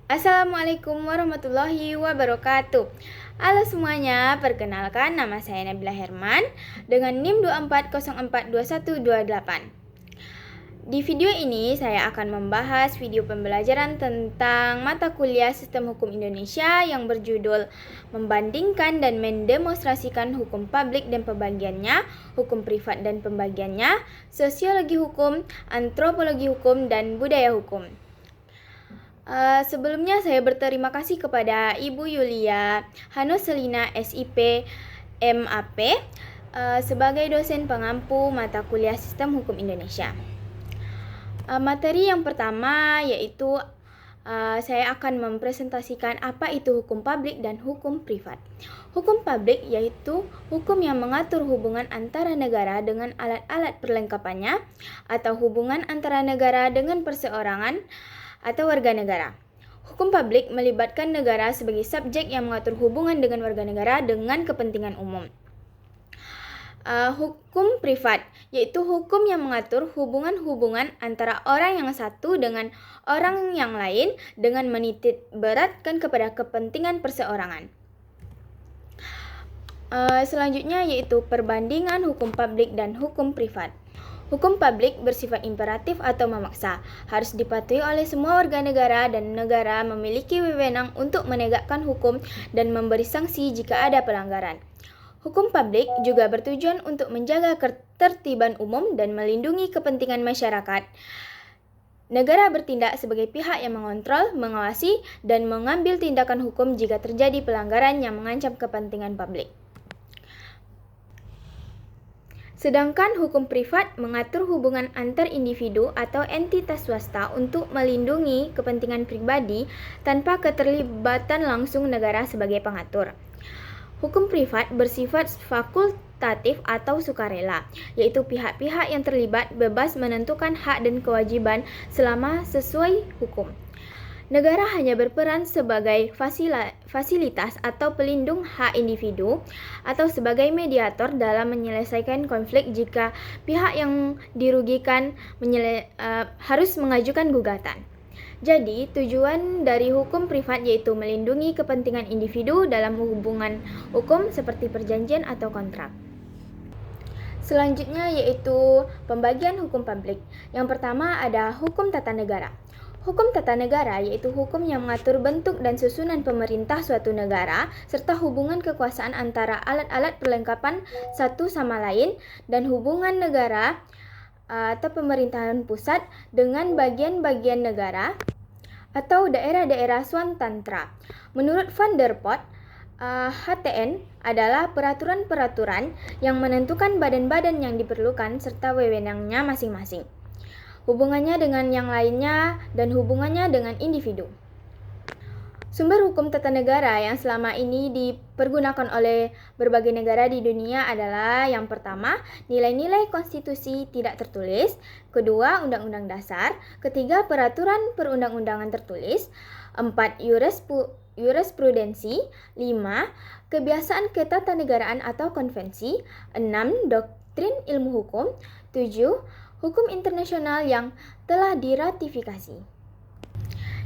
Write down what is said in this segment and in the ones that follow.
Assalamualaikum warahmatullahi wabarakatuh. Halo semuanya, perkenalkan nama saya Nabila Herman dengan NIM 24042128. Di video ini saya akan membahas video pembelajaran tentang mata kuliah Sistem Hukum Indonesia yang berjudul Membandingkan dan Mendemonstrasikan Hukum Publik dan Pembagiannya, Hukum Privat dan Pembagiannya, Sosiologi Hukum, Antropologi Hukum, dan Budaya Hukum. Sebelumnya saya berterima kasih kepada Ibu Yulia Hanoselina SIP MAP sebagai dosen pengampu mata kuliah Sistem Hukum Indonesia. Materi yang pertama yaitu saya akan mempresentasikan apa itu hukum publik dan hukum privat. Hukum publik yaitu hukum yang mengatur hubungan antara negara dengan alat-alat perlengkapannya atau hubungan antara negara dengan perseorangan atau warga negara. Hukum publik melibatkan negara sebagai subjek yang mengatur hubungan dengan warga negara dengan kepentingan umum. Hukum privat yaitu hukum yang mengatur hubungan-hubungan antara orang yang satu dengan orang yang lain dengan menitik beratkan kepada kepentingan perseorangan. Selanjutnya yaitu perbandingan hukum publik dan hukum privat. Hukum publik bersifat imperatif atau memaksa, harus dipatuhi oleh semua warga negara dan negara memiliki wewenang untuk menegakkan hukum dan memberi sanksi jika ada pelanggaran. Hukum publik juga bertujuan untuk menjaga ketertiban umum dan melindungi kepentingan masyarakat. Negara bertindak sebagai pihak yang mengontrol, mengawasi, dan mengambil tindakan hukum jika terjadi pelanggaran yang mengancam kepentingan publik. Sedangkan hukum privat mengatur hubungan antar individu atau entitas swasta untuk melindungi kepentingan pribadi tanpa keterlibatan langsung negara sebagai pengatur. Hukum privat bersifat fakultatif atau sukarela, yaitu pihak-pihak yang terlibat bebas menentukan hak dan kewajiban selama sesuai hukum. Negara hanya berperan sebagai fasilitas atau pelindung hak individu atau sebagai mediator dalam menyelesaikan konflik jika pihak yang dirugikan harus mengajukan gugatan. Jadi, tujuan dari hukum privat yaitu melindungi kepentingan individu dalam hubungan hukum seperti perjanjian atau kontrak. Selanjutnya yaitu pembagian hukum publik. Yang pertama ada hukum tata negara. Hukum tata negara yaitu hukum yang mengatur bentuk dan susunan pemerintah suatu negara serta hubungan kekuasaan antara alat-alat perlengkapan satu sama lain dan hubungan negara atau pemerintahan pusat dengan bagian-bagian negara atau daerah-daerah swatantra. Menurut Van der Pot, HTN adalah peraturan-peraturan yang menentukan badan-badan yang diperlukan serta wewenangnya masing-masing, hubungannya dengan yang lainnya, dan hubungannya dengan individu. Sumber hukum tata negara yang selama ini dipergunakan oleh berbagai negara di dunia adalah yang pertama, nilai-nilai konstitusi tidak tertulis, kedua, undang-undang dasar, ketiga, peraturan perundang-undangan tertulis, empat, jurisprudensi, lima, kebiasaan ketatanegaraan atau konvensi, enam, doktrin ilmu hukum, tujuh, hukum internasional yang telah diratifikasi.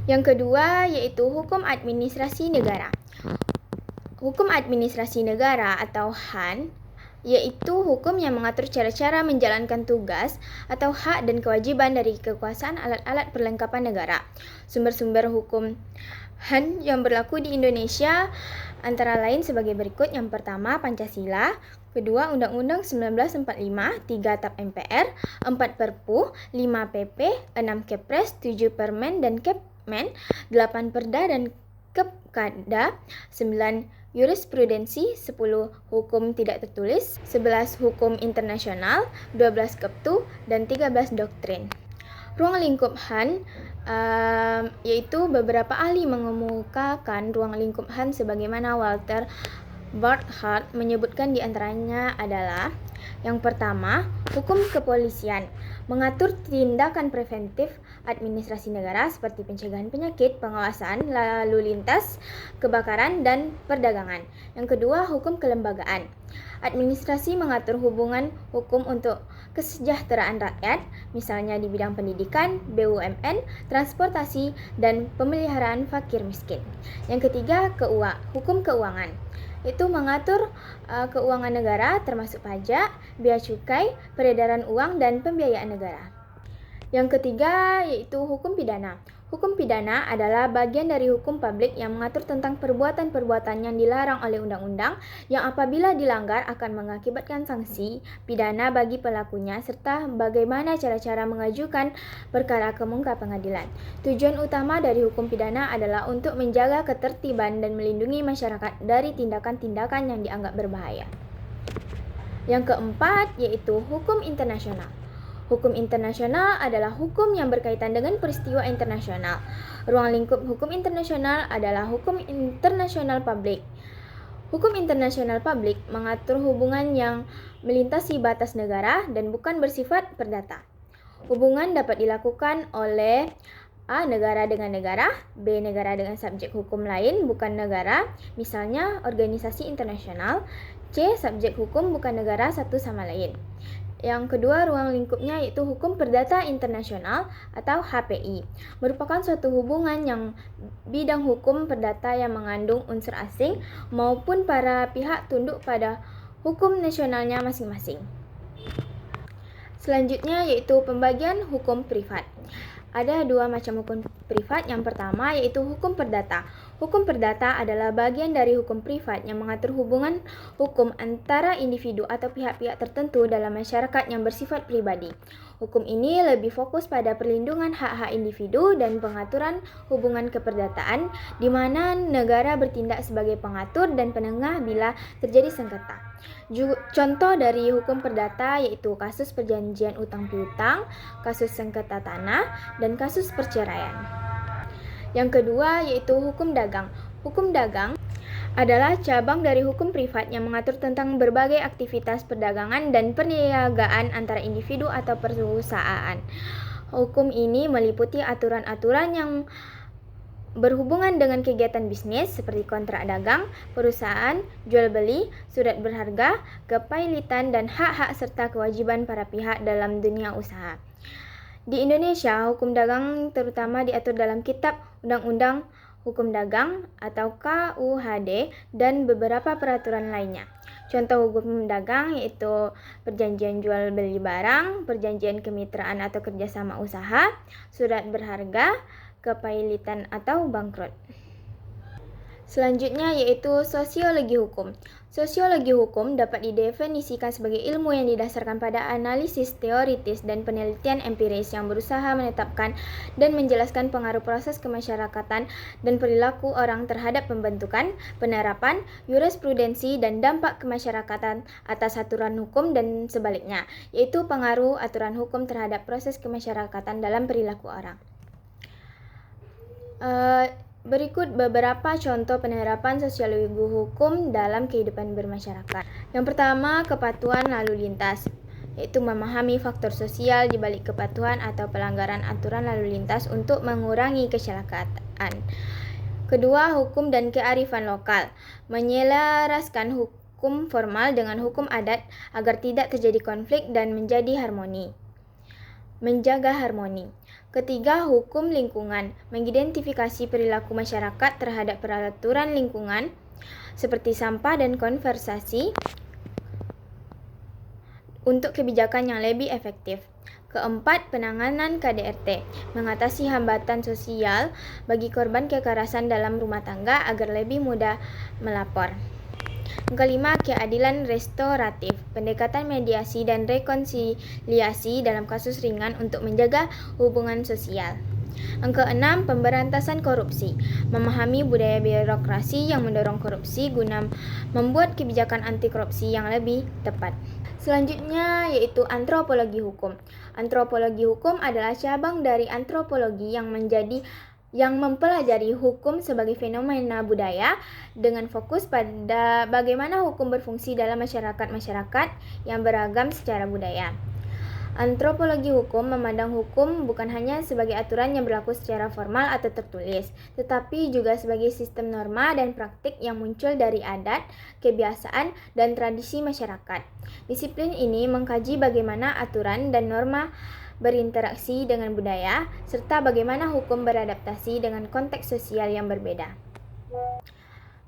Yang kedua yaitu hukum administrasi negara. Hukum administrasi negara atau HAN yaitu hukum yang mengatur cara-cara menjalankan tugas atau hak dan kewajiban dari kekuasaan alat-alat perlengkapan negara. Sumber-sumber hukum HAN yang berlaku di Indonesia antara lain sebagai berikut. Yang pertama, Pancasila, kedua, Undang-Undang 1945, 3 TAP MPR, 4 Perpu, 5 PP, 6 Kepres, 7 Permen dan Kepmen, 8 Perda dan Kepkada, 9 jurisprudensi, 10 hukum tidak tertulis, 11 hukum internasional, 12 Keptu, dan 13 doktrin. Ruang lingkup HAN yaitu beberapa ahli mengemukakan ruang lingkup HAN sebagaimana Walter Burkhardt menyebutkan di antaranya adalah yang pertama, hukum kepolisian mengatur tindakan preventif administrasi negara seperti pencegahan penyakit, pengawasan lalu lintas, kebakaran, dan perdagangan. Yang kedua, hukum kelembagaan. Administrasi mengatur hubungan hukum untuk kesejahteraan rakyat, misalnya di bidang pendidikan, BUMN, transportasi, dan pemeliharaan fakir miskin. Yang ketiga, hukum keuangan. Itu mengatur keuangan negara termasuk pajak, bea cukai, peredaran uang, dan pembiayaan negara. Yang ketiga yaitu hukum pidana. Hukum pidana adalah bagian dari hukum publik yang mengatur tentang perbuatan-perbuatan yang dilarang oleh undang-undang yang apabila dilanggar akan mengakibatkan sanksi pidana bagi pelakunya serta bagaimana cara-cara mengajukan perkara ke muka pengadilan. Tujuan utama dari hukum pidana adalah untuk menjaga ketertiban dan melindungi masyarakat dari tindakan-tindakan yang dianggap berbahaya. Yang keempat yaitu hukum internasional. Hukum internasional adalah hukum yang berkaitan dengan peristiwa internasional. Ruang lingkup hukum internasional adalah hukum internasional publik. Hukum internasional publik mengatur hubungan yang melintasi batas negara dan bukan bersifat perdata. Hubungan dapat dilakukan oleh A. Negara dengan negara, B. Negara dengan subjek hukum lain bukan negara, misalnya organisasi internasional, C. Subjek hukum bukan negara satu sama lain. Yang kedua, ruang lingkupnya yaitu hukum perdata internasional atau HPI. Merupakan suatu hubungan yang bidang hukum perdata yang mengandung unsur asing maupun para pihak tunduk pada hukum nasionalnya masing-masing. Selanjutnya yaitu pembagian hukum privat. Ada dua macam hukum privat. Yang pertama yaitu hukum perdata. Hukum perdata adalah bagian dari hukum privat yang mengatur hubungan hukum antara individu atau pihak-pihak tertentu dalam masyarakat yang bersifat pribadi. Hukum ini lebih fokus pada perlindungan hak-hak individu dan pengaturan hubungan keperdataan, di mana negara bertindak sebagai pengatur dan penengah bila terjadi sengketa. Contoh dari hukum perdata yaitu kasus perjanjian utang piutang, kasus sengketa tanah, dan kasus perceraian. Yang kedua yaitu hukum dagang. Hukum dagang adalah cabang dari hukum privat yang mengatur tentang berbagai aktivitas perdagangan dan perniagaan antara individu atau perusahaan. Hukum ini meliputi aturan-aturan yang berhubungan dengan kegiatan bisnis seperti kontrak dagang, perusahaan, jual beli, surat berharga, kepailitan, dan hak-hak serta kewajiban para pihak dalam dunia usaha. Di Indonesia, hukum dagang terutama diatur dalam Kitab Undang-Undang Hukum Dagang atau KUHD dan beberapa peraturan lainnya. Contoh hukum dagang yaitu perjanjian jual beli barang, perjanjian kemitraan atau kerjasama usaha, surat berharga, kepailitan atau bangkrut. Selanjutnya yaitu sosiologi hukum. Sosiologi hukum dapat didefinisikan sebagai ilmu yang didasarkan pada analisis teoritis dan penelitian empiris yang berusaha menetapkan dan menjelaskan pengaruh proses kemasyarakatan dan perilaku orang terhadap pembentukan, penerapan, jurisprudensi, dan dampak kemasyarakatan atas aturan hukum dan sebaliknya, yaitu pengaruh aturan hukum terhadap proses kemasyarakatan dalam perilaku orang. Berikut beberapa contoh penerapan sosiologi hukum dalam kehidupan bermasyarakat. Yang pertama, kepatuhan lalu lintas, yaitu memahami faktor sosial di balik kepatuhan atau pelanggaran aturan lalu lintas untuk mengurangi kecelakaan. Kedua, hukum dan kearifan lokal, menyelaraskan hukum formal dengan hukum adat agar tidak terjadi konflik dan menjaga harmoni. Ketiga, hukum lingkungan, mengidentifikasi perilaku masyarakat terhadap peraturan lingkungan seperti sampah dan konservasi untuk kebijakan yang lebih efektif. Keempat, penanganan KDRT, mengatasi hambatan sosial bagi korban kekerasan dalam rumah tangga agar lebih mudah melapor. Yang kelima, keadilan restoratif, pendekatan mediasi dan rekonsiliasi dalam kasus ringan untuk menjaga hubungan sosial. Yang keenam, pemberantasan korupsi, memahami budaya birokrasi yang mendorong korupsi guna membuat kebijakan anti korupsi yang lebih tepat. Selanjutnya yaitu antropologi hukum. Antropologi hukum adalah cabang dari antropologi yang mempelajari hukum sebagai fenomena budaya dengan fokus pada bagaimana hukum berfungsi dalam masyarakat-masyarakat yang beragam secara budaya. Antropologi hukum memandang hukum bukan hanya sebagai aturan yang berlaku secara formal atau tertulis, tetapi juga sebagai sistem norma dan praktik yang muncul dari adat, kebiasaan, dan tradisi masyarakat. Disiplin ini mengkaji bagaimana aturan dan norma berinteraksi dengan budaya, serta bagaimana hukum beradaptasi dengan konteks sosial yang berbeda.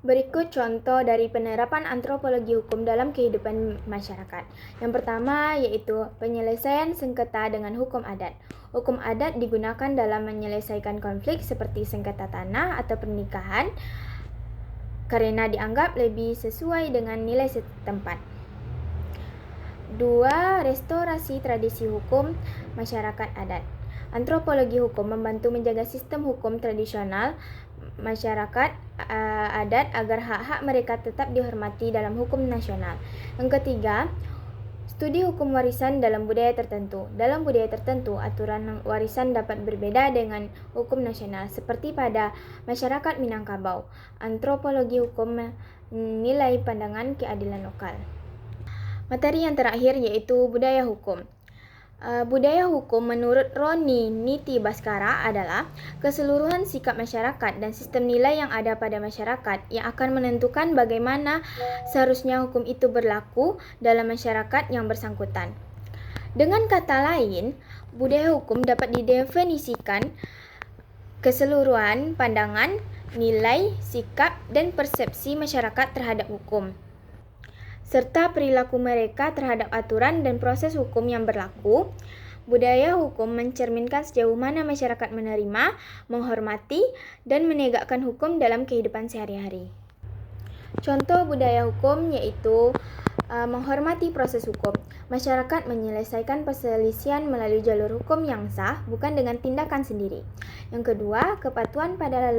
Berikut contoh dari penerapan antropologi hukum dalam kehidupan masyarakat. Yang pertama yaitu penyelesaian sengketa dengan hukum adat. Hukum adat digunakan dalam menyelesaikan konflik seperti sengketa tanah atau pernikahan karena dianggap lebih sesuai dengan nilai setempat. 2. Restorasi tradisi hukum masyarakat adat. Antropologi hukum membantu menjaga sistem hukum tradisional masyarakat adat agar hak-hak mereka tetap dihormati dalam hukum nasional. Yang ketiga, studi hukum warisan dalam budaya tertentu. Dalam budaya tertentu, aturan warisan dapat berbeda dengan hukum nasional, seperti pada masyarakat Minangkabau. Antropologi hukum menilai pandangan keadilan lokal. Materi yang terakhir yaitu budaya hukum. Budaya hukum menurut Roni Niti Baskara adalah keseluruhan sikap masyarakat dan sistem nilai yang ada pada masyarakat yang akan menentukan bagaimana seharusnya hukum itu berlaku dalam masyarakat yang bersangkutan. Dengan kata lain, budaya hukum dapat didefinisikan keseluruhan pandangan, nilai, sikap, dan persepsi masyarakat terhadap hukum, serta perilaku mereka terhadap aturan dan proses hukum yang berlaku. Budaya hukum mencerminkan sejauh mana masyarakat menerima, menghormati, dan menegakkan hukum dalam kehidupan sehari-hari. Contoh budaya hukum yaitu menghormati proses hukum. Masyarakat menyelesaikan perselisihan melalui jalur hukum yang sah, bukan dengan tindakan sendiri. Yang kedua, kepatuhan pada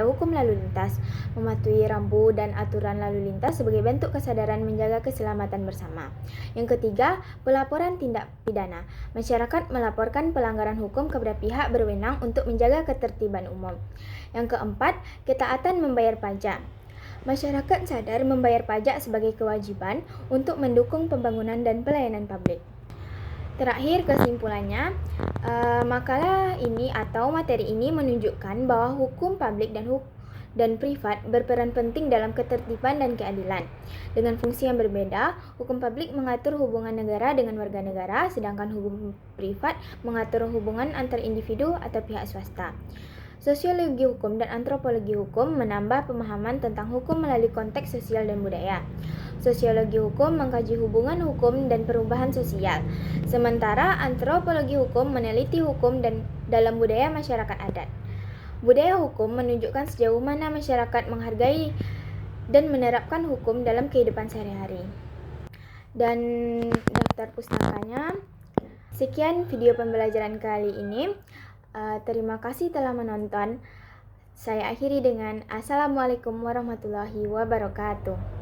hukum lalu lintas. Mematuhi rambu dan aturan lalu lintas sebagai bentuk kesadaran menjaga keselamatan bersama. Yang ketiga, pelaporan tindak pidana. Masyarakat melaporkan pelanggaran hukum kepada pihak berwenang untuk menjaga ketertiban umum. Yang keempat, ketaatan membayar pajak. Masyarakat sadar membayar pajak sebagai kewajiban untuk mendukung pembangunan dan pelayanan publik. Terakhir, kesimpulannya, makalah ini atau materi ini menunjukkan bahwa hukum publik dan privat berperan penting dalam ketertiban dan keadilan. Dengan fungsi yang berbeda, hukum publik mengatur hubungan negara dengan warga negara, sedangkan hukum privat mengatur hubungan antar individu atau pihak swasta. Sosiologi hukum dan antropologi hukum menambah pemahaman tentang hukum melalui konteks sosial dan budaya. Sosiologi hukum mengkaji hubungan hukum dan perubahan sosial, sementara antropologi hukum meneliti hukum dan dalam budaya masyarakat adat. Budaya hukum menunjukkan sejauh mana masyarakat menghargai dan menerapkan hukum dalam kehidupan sehari-hari. Dan daftar pustakanya. Sekian video pembelajaran kali ini. Terima kasih telah menonton. Saya akhiri dengan Assalamualaikum warahmatullahi wabarakatuh.